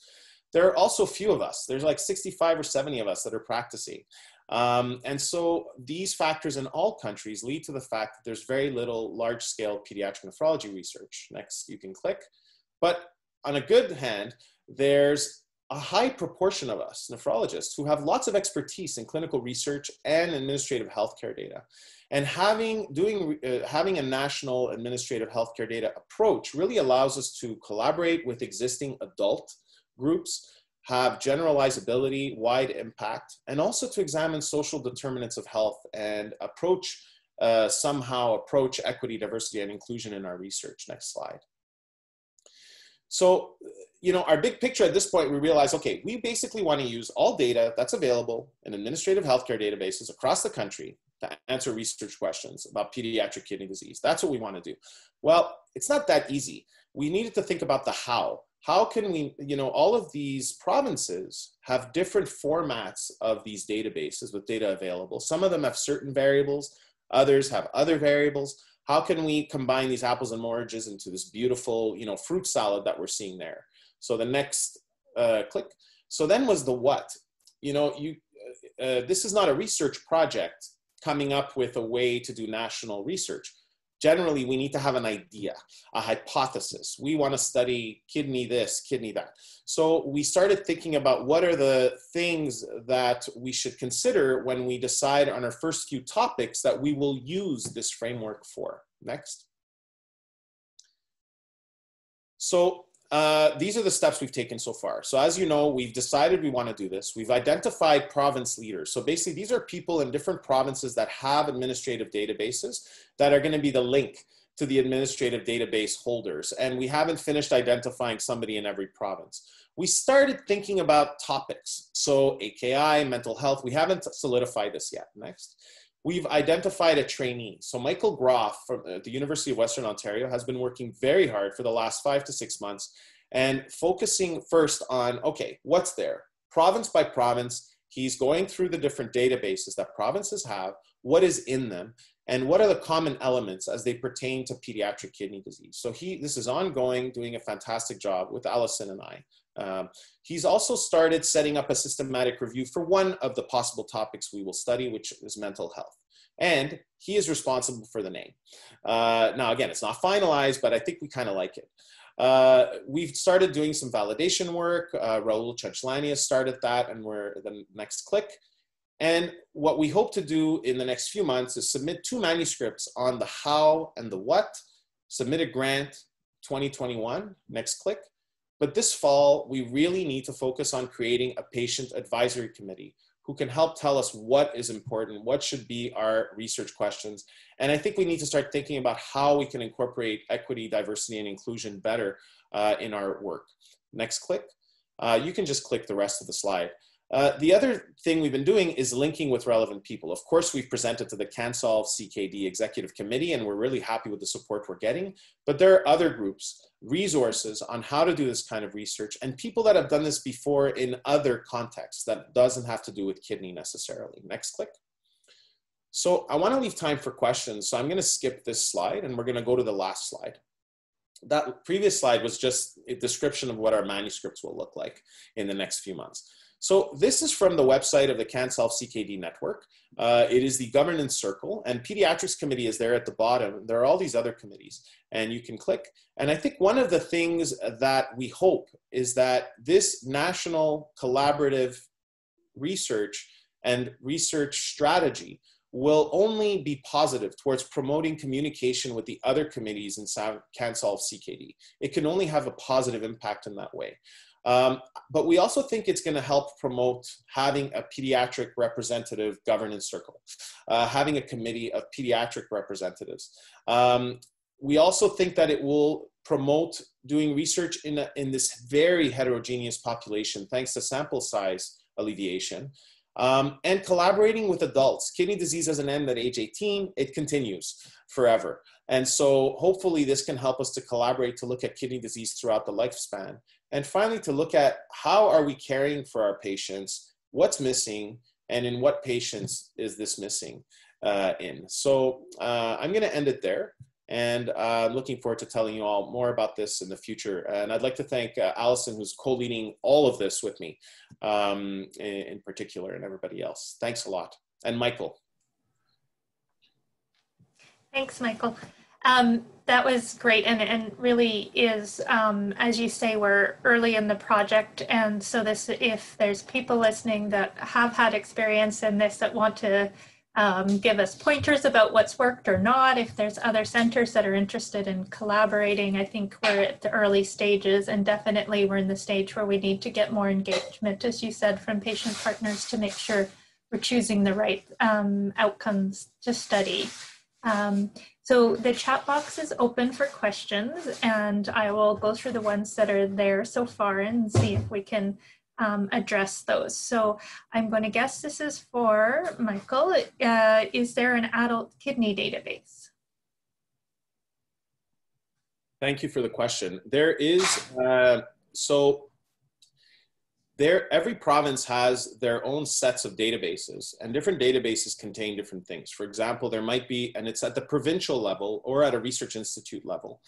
There are also few of us. There's like 65 or 70 of us that are practicing. And so these factors in all countries lead to the fact that there's very little large-scale pediatric nephrology research. Next, you can click. But on a good hand, there's a high proportion of us, nephrologists, who have lots of expertise in clinical research and administrative healthcare data. And having a national administrative healthcare data approach really allows us to collaborate with existing adult groups, have generalizability, wide impact, and also to examine social determinants of health and somehow approach equity, diversity, and inclusion in our research. Next slide. So, our big picture at this point, we realize, okay, we basically want to use all data that's available in administrative healthcare databases across the country to answer research questions about pediatric kidney disease. That's what we want to do. Well, it's not that easy. We needed to think about the how. How can we, all of these provinces have different formats of these databases with data available. Some of them have certain variables, others have other variables. How can we combine these apples and oranges into this beautiful, fruit salad that we're seeing there? So the next click. So then was the what. This is not a research project coming up with a way to do national research. Generally, we need to have an idea, a hypothesis. We want to study kidney this, kidney that. So we started thinking about what are the things that we should consider when we decide on our first few topics that we will use this framework for. Next. So these are the steps we've taken so far. So as you know, we've decided we want to do this. We've identified province leaders. So basically, these are people in different provinces that have administrative databases that are going to be the link to the administrative database holders. And we haven't finished identifying somebody in every province. We started thinking about topics. So AKI, mental health, we haven't solidified this yet. Next. We've identified a trainee. So Michael Groff from the University of Western Ontario has been working very hard for the last 5 to 6 months and focusing first on, okay, what's there? Province by province, he's going through the different databases that provinces have, what is in them, and what are the common elements as they pertain to pediatric kidney disease. So this is ongoing, doing a fantastic job with Allison and I. He's also started setting up a systematic review for one of the possible topics we will study, which is mental health. And he is responsible for the name. Now, again, it's not finalized, but I think we kind of like it. We've started doing some validation work. Raul Chachlani has started that, and we're the next click. And what we hope to do in the next few months is submit 2 manuscripts on the how and the what, submit a grant 2021, next click. But this fall, we really need to focus on creating a patient advisory committee who can help tell us what is important, what should be our research questions. And I think we need to start thinking about how we can incorporate equity, diversity, and inclusion better in our work. Next click. You can just click the rest of the slide. The other thing we've been doing is linking with relevant people. Of course, we've presented to the CanSolve CKD Executive Committee, and we're really happy with the support we're getting. But there are other groups, resources on how to do this kind of research, and people that have done this before in other contexts that doesn't have to do with kidney necessarily. Next click. So I want to leave time for questions. So I'm going to skip this slide, and we're going to go to the last slide. That previous slide was just a description of what our manuscripts will look like in the next few months. So this is from the website of the CanSolve CKD Network. It is the governance circle, and Pediatrics committee is there at the bottom. There are all these other committees, and you can click. And I think one of the things that we hope is that this national collaborative research and research strategy will only be positive towards promoting communication with the other committees in CanSolve CKD. It can only have a positive impact in that way. But we also think it's going to help promote having a pediatric representative governance circle, having a committee of pediatric representatives. We also think that it will promote doing research in this very heterogeneous population, thanks to sample size alleviation. And collaborating with adults. Kidney disease doesn't end at age 18, it continues forever. And so hopefully this can help us to collaborate to look at kidney disease throughout the lifespan. And finally, to look at how are we caring for our patients, what's missing, and in what patients is this missing in. So I'm gonna end it there. And I'm looking forward to telling you all more about this in the future. And I'd like to thank Allison, who's co-leading all of this with me in particular, and everybody else. Thanks a lot. And Michael. Thanks, Michael. That was great, and really is, as you say, we're early in the project, and so this, if there's people listening that have had experience in this that want to give us pointers about what's worked or not, if there's other centers that are interested in collaborating, I think we're at the early stages, and definitely we're in the stage where we need to get more engagement, as you said, from patient partners to make sure we're choosing the right outcomes to study. So the chat box is open for questions, and I will go through the ones that are there so far and see if we can address those. So I'm going to guess this is for Michael. Is there an adult kidney database? Thank you for the question. There is, every province has their own sets of databases, and different databases contain different things. For example, there might be, and it's at the provincial level or at a research institute level.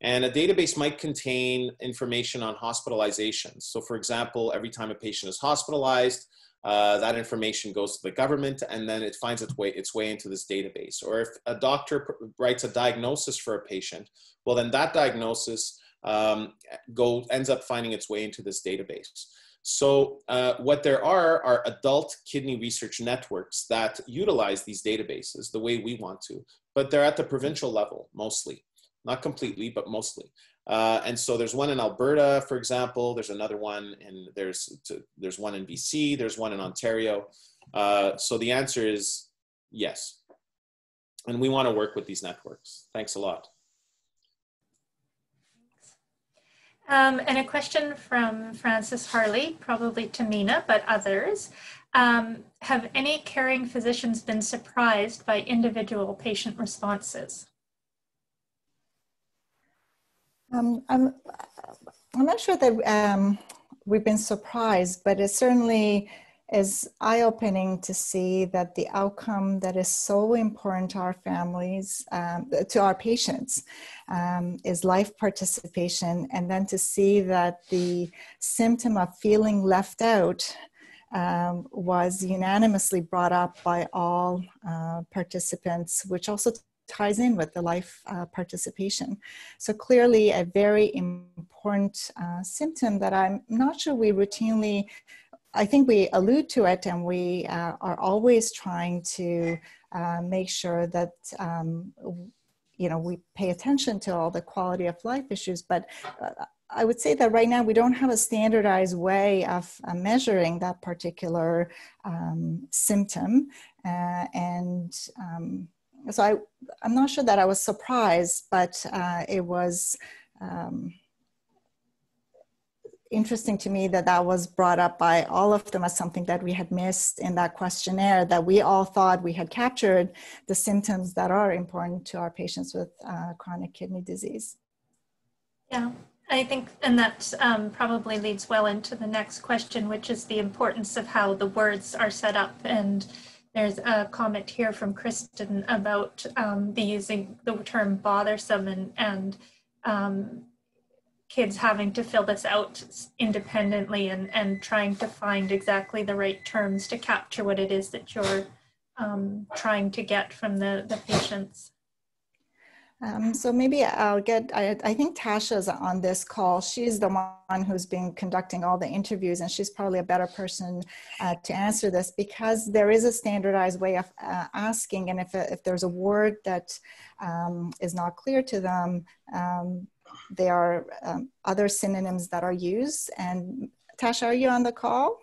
And a database might contain information on hospitalizations. So for example, every time a patient is hospitalized, that information goes to the government, and then it finds its way into this database. Or if a doctor writes a diagnosis for a patient, well then that diagnosis ends up finding its way into this database. So what there are adult kidney research networks that utilize these databases the way we want to, but they're at the provincial level mostly. Not completely, but mostly. And so there's one in Alberta, for example. There's another one, and there's one in BC. There's one in Ontario. So the answer is yes. And we want to work with these networks. Thanks a lot. And a question from Francis Harley, probably to Mina, but others. Have any caring physicians been surprised by individual patient responses? I'm not sure that we've been surprised, but it certainly is eye-opening to see that the outcome that is so important to our families, to our patients, is life participation. And then to see that the symptom of feeling left out was unanimously brought up by all participants, which also ties in with the life participation. So clearly a very important symptom that I'm not sure we routinely, I think we allude to it, and we are always trying to make sure that we pay attention to all the quality of life issues. But I would say that right now we don't have a standardized way of measuring that particular symptom, so I'm not sure that I was surprised, but it was interesting to me that that was brought up by all of them as something that we had missed in that questionnaire, that we all thought we had captured the symptoms that are important to our patients with chronic kidney disease. Yeah, I think, and that probably leads well into the next question, which is the importance of how the words are set up. And there's a comment here from Kristen about using the term bothersome and kids having to fill this out independently and trying to find exactly the right terms to capture what it is that you're trying to get from the patients. So maybe I'll get, I think Tasha's on this call. She's the one who's been conducting all the interviews, and she's probably a better person to answer this, because there is a standardized way of asking, and if there's a word that is not clear to them, there are other synonyms that are used. And Tasha, are you on the call?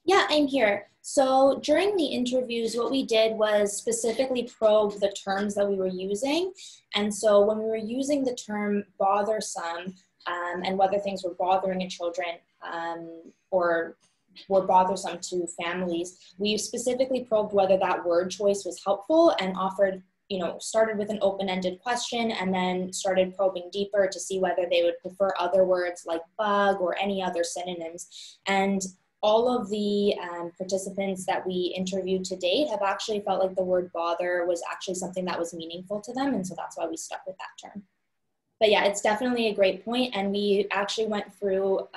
Yeah, I'm here. So during the interviews, what we did was specifically probe the terms that we were using. And so when we were using the term bothersome and whether things were bothering in children or were bothersome to families. We specifically probed whether that word choice was helpful and offered, started with an open-ended question and then started probing deeper to see whether they would prefer other words like bug or any other synonyms. And all of the participants that we interviewed to date have actually felt like the word bother was actually something that was meaningful to them. And so that's why we stuck with that term. But yeah, it's definitely a great point. And we actually went through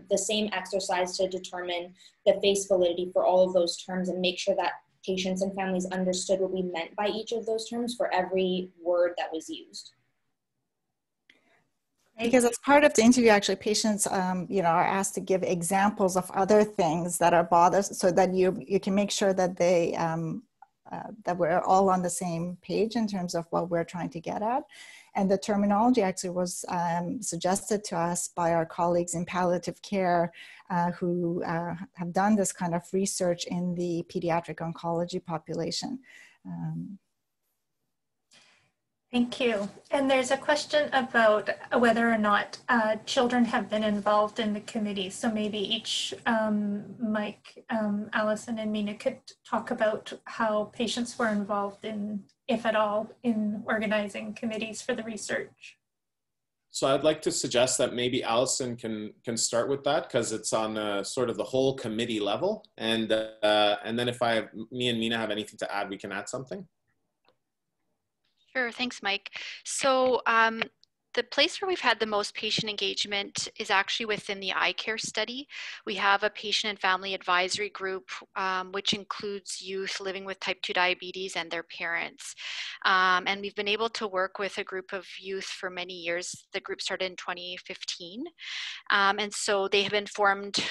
the same exercise to determine the face validity for all of those terms and make sure that patients and families understood what we meant by each of those terms for every word that was used. Because as part of the interview, actually, patients, are asked to give examples of other things that are bothersome, so that you can make sure that they that we're all on the same page in terms of what we're trying to get at. And the terminology actually was suggested to us by our colleagues in palliative care who have done this kind of research in the pediatric oncology population. Thank you. And there's a question about whether or not children have been involved in the committee. So maybe each, Mike, Allison, and Mina could talk about how patients were involved in, if at all, in organizing committees for the research. So I'd like to suggest that maybe Allison can start with that, because it's on sort of the whole committee level. And then if me and Mina have anything to add, we can add something. Sure, thanks, Mike. So the place where we've had the most patient engagement is actually within the eye care study. We have a patient and family advisory group, which includes youth living with type 2 diabetes and their parents. And we've been able to work with a group of youth for many years. The group started in 2015. And so they have informed,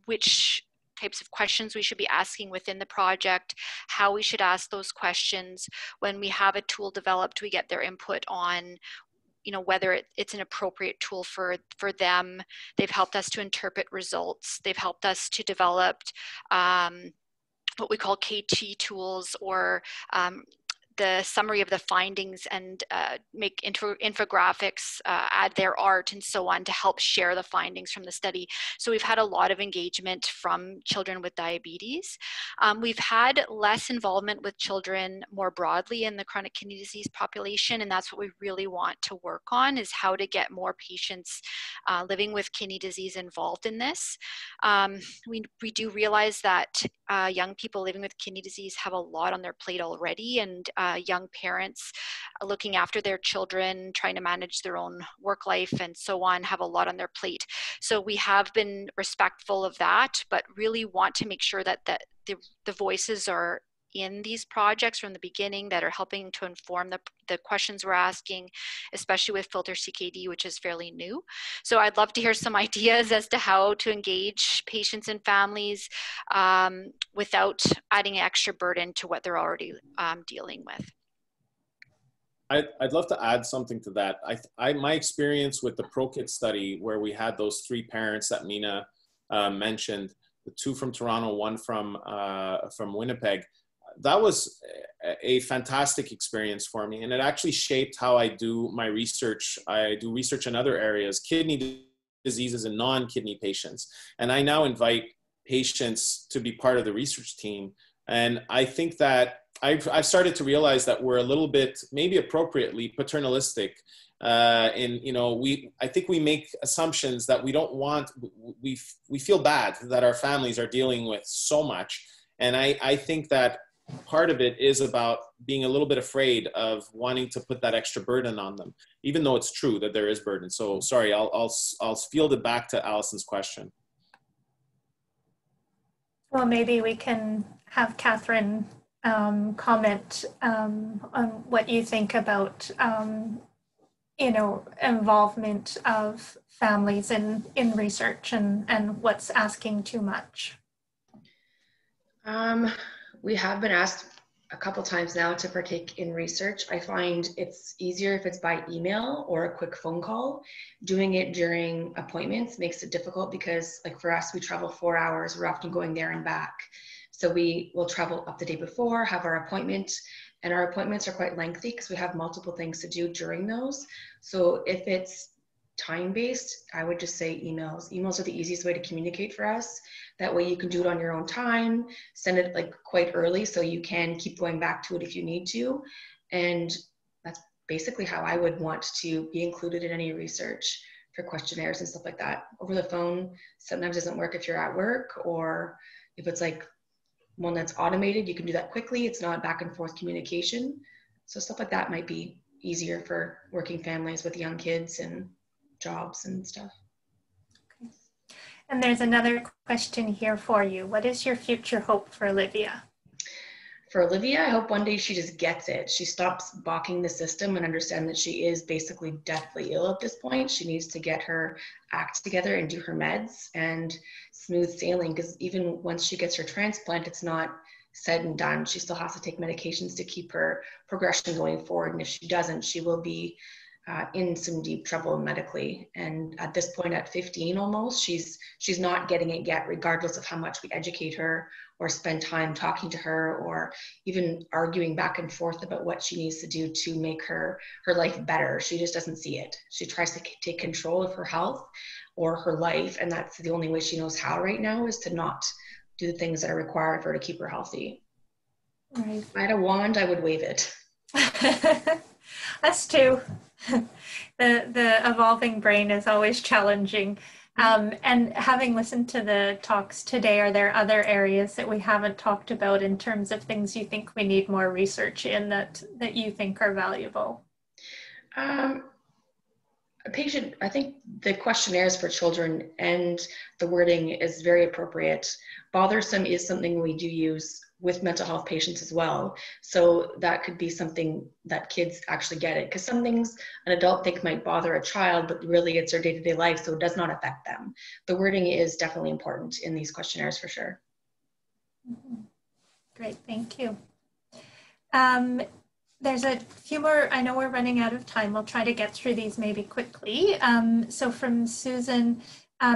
which types of questions we should be asking within the project, how we should ask those questions. When we have a tool developed, we get their input on, whether it's an appropriate tool for them. They've helped us to interpret results. They've helped us to develop what we call KT tools, or the summary of the findings, and make infographics, add their art and so on to help share the findings from the study. So we've had a lot of engagement from children with diabetes. We've had less involvement with children more broadly in the chronic kidney disease population, and that's what we really want to work on, is how to get more patients living with kidney disease involved in this. We do realize that young people living with kidney disease have a lot on their plate already, and young parents looking after their children, trying to manage their own work life and so on, have a lot on their plate. So we have been respectful of that, but really want to make sure that the voices are in these projects from the beginning, that are helping to inform the questions we're asking, especially with Filter CKD, which is fairly new. So I'd love to hear some ideas as to how to engage patients and families without adding extra burden to what they're already dealing with. I'd love to add something to that. My experience with the ProKid study, where we had those 3 parents that Mina mentioned, the 2 from Toronto, 1 from Winnipeg, that was a fantastic experience for me. And it actually shaped how I do my research. I do research in other areas, kidney diseases in non-kidney patients. And I now invite patients to be part of the research team. And I think that I've started to realize that we're a little bit, maybe appropriately, paternalistic. I think we make assumptions that we don't want. We feel bad that our families are dealing with so much. And I think that part of it is about being a little bit afraid of wanting to put that extra burden on them, even though it's true that there is burden. So sorry, I'll field it back to Allison's question. Well, maybe we can have Catherine comment on what you think about, involvement of families in research and what's asking too much. We have been asked a couple times now to partake in research. I find it's easier if it's by email or a quick phone call. Doing it during appointments makes it difficult because, like for us, we travel 4 hours. We're often going there and back. So we will travel up the day before, have our appointment, and our appointments are quite lengthy because we have multiple things to do during those. So if it's time-based, I would just say emails. Emails are the easiest way to communicate for us. That way you can do it on your own time, send it like quite early so you can keep going back to it if you need to. And that's basically how I would want to be included in any research for questionnaires and stuff like that. Over the phone sometimes doesn't work if you're at work, or if it's like one that's automated, you can do that quickly. It's not back and forth communication. So stuff like that might be easier for working families with young kids and jobs and stuff. Okay. And there's another question here for you. What is your future hope for Olivia? For Olivia, I hope one day she just gets it. She stops balking the system and understand that she is basically deathly ill at this point. She needs to get her act together and do her meds and smooth sailing, because even once she gets her transplant, it's not said and done. She still has to take medications to keep her progression going forward. And if she doesn't, she will be in some deep trouble medically. And at this point, at 15 almost, she's not getting it yet, regardless of how much we educate her or spend time talking to her or even arguing back and forth about what she needs to do to make her life better. She just doesn't see it. She tries to take control of her health or her life, and that's the only way she knows how right now, is to not do the things that are required for her to keep her healthy. Right. If I had a wand, I would wave it. Us too. The evolving brain is always challenging. And having listened to the talks today, are there other areas that we haven't talked about in terms of things you think we need more research in that you think are valuable? I think the questionnaires for children and the wording is very appropriate. Bothersome is something we do use with mental health patients as well. So that could be something that kids actually get it, because some things an adult think might bother a child, but really it's their day-to-day life, so it does not affect them. The wording is definitely important in these questionnaires for sure. Mm-hmm. Great, thank you. There's a few more. I know we're running out of time. We'll try to get through these maybe quickly. So from Susan,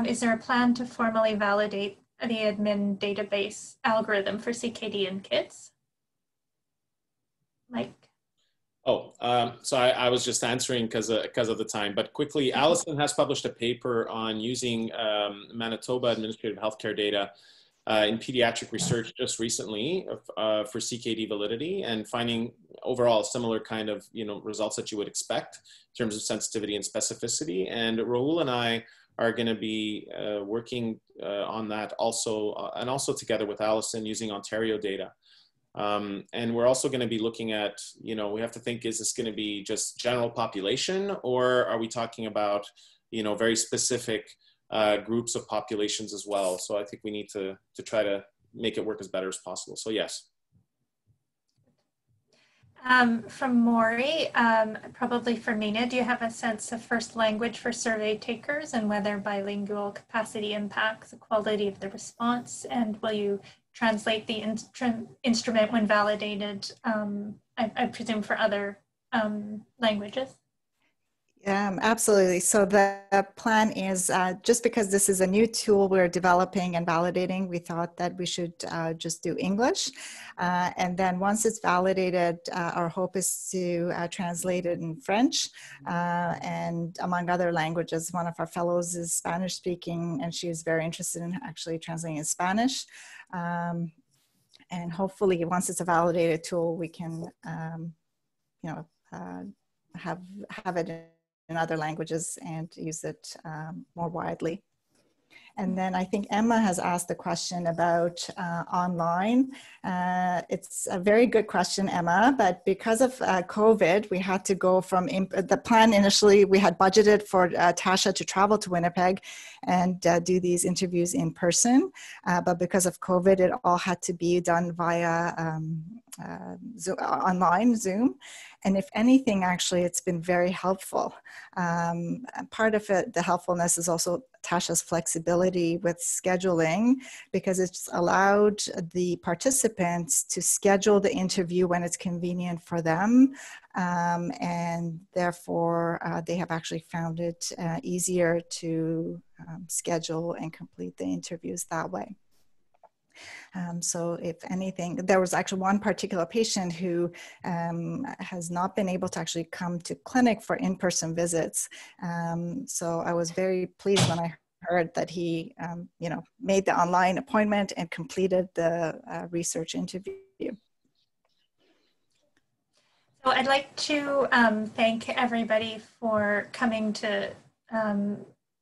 is there a plan to formally validate the admin database algorithm for CKD in kids? Mike? Oh, so I was just answering because of the time, but quickly, Allison has published a paper on using Manitoba administrative healthcare data in pediatric research just recently for CKD validity, and finding overall similar kind of results that you would expect in terms of sensitivity and specificity. And Rahul and I are going to be working on that also, and also together with Allison using Ontario data. And we're also going to be looking at, we have to think, is this going to be just general population, or are we talking about, very specific groups of populations as well? So I think we need to try to make it work as better as possible. So yes. From Maury, probably for Mina, do you have a sense of first language for survey takers and whether bilingual capacity impacts the quality of the response? And will you translate the instrument when validated, I presume, for other languages? Absolutely. So the plan is, just because this is a new tool we're developing and validating, we thought that we should just do English. And then once it's validated, our hope is to translate it in French and among other languages. One of our fellows is Spanish speaking, and she is very interested in actually translating in Spanish. And hopefully once it's a validated tool, we can, have it in other languages and use it more widely. And then I think Emma has asked a question about online. It's a very good question, Emma, but because of COVID, we had to go from, the plan initially, we had budgeted for Tasha to travel to Winnipeg and do these interviews in person. But because of COVID, it all had to be done via online Zoom. And if anything, actually, it's been very helpful. Part of it, the helpfulness, is also Tasha's flexibility with scheduling, because it's allowed the participants to schedule the interview when it's convenient for them. And therefore, they have actually found it easier to schedule and complete the interviews that way. So if anything, there was actually one particular patient who has not been able to actually come to clinic for in-person visits. So I was very pleased when I heard that he, made the online appointment and completed the research interview. So I'd like to thank everybody for coming to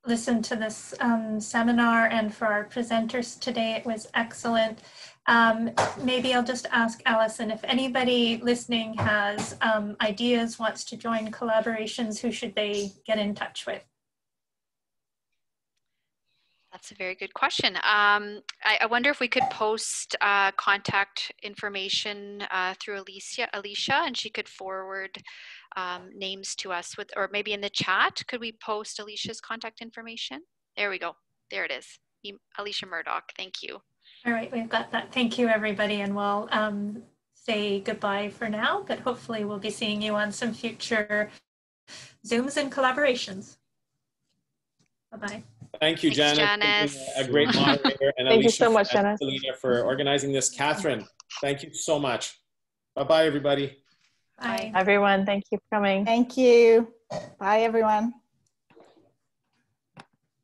listen to this seminar, and for our presenters today. It was excellent. Maybe I'll just ask Allison, if anybody listening has ideas, wants to join collaborations, who should they get in touch with? That's a very good question. I wonder if we could post contact information through Alicia, and she could forward names to us with, or maybe in the chat, could we post Alicia's contact information? There we go. There it is. Alicia Murdoch, thank you. All right, we've got that. Thank you, everybody. And we'll say goodbye for now, but hopefully we'll be seeing you on some future Zooms and collaborations. Bye-bye. Thank you, Janice. Thanks, Janice. A great moderator. And Thank Alicia, you so much, Janice. for organizing this. Catherine, thank you so much. Bye-bye, everybody. Bye. Everyone, thank you for coming. Thank you. Bye, everyone.